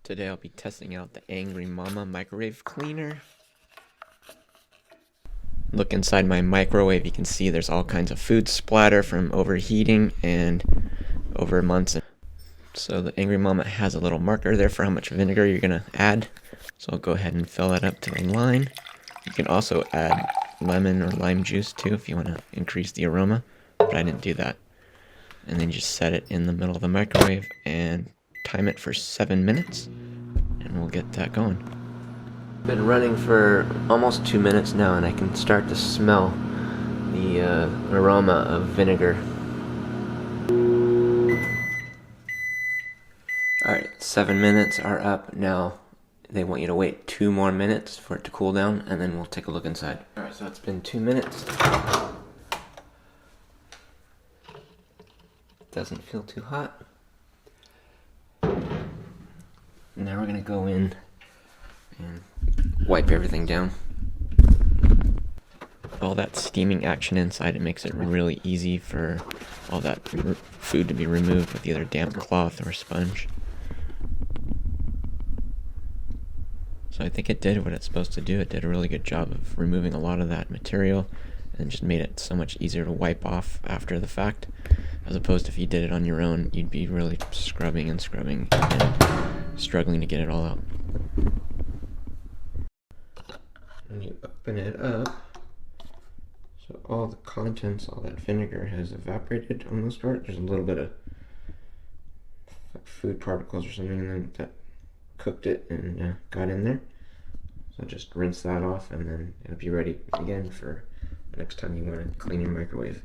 Today I'll be testing out the Angry Mama microwave cleaner. Look inside my microwave, you can see there's all kinds of food splatter from overheating and over months. So the Angry Mama has a little marker there for how much vinegar you're gonna add. So I'll go ahead and fill that up to the line. You can also add lemon or lime juice too if you want to increase the aroma, but I didn't do that. And then just set it in the middle of the microwave and time it for 7 minutes, and we'll get that going. Been running for almost 2 minutes now, and I can start to smell the aroma of vinegar. Alright, 7 minutes are up. Now they want you to wait 2 more minutes for it to cool down, and then we'll take a look inside. Alright, so it's been 2 minutes. Doesn't feel too hot. Now we're gonna go in and wipe everything down. All that steaming action inside, it makes it really easy for all that food to be removed with either damp cloth or sponge. So I think it did what it's supposed to do. It did a really good job of removing a lot of that material and just made it so much easier to wipe off after the fact. As opposed to if you did it on your own, you'd be really scrubbing and struggling to get it all out. When you open it up, so all the contents, all that vinegar has evaporated on this part. There's a little bit of food particles or something in there that cooked it and got in there. So just rinse that off, and then it'll be ready again for the next time you want to clean your microwave.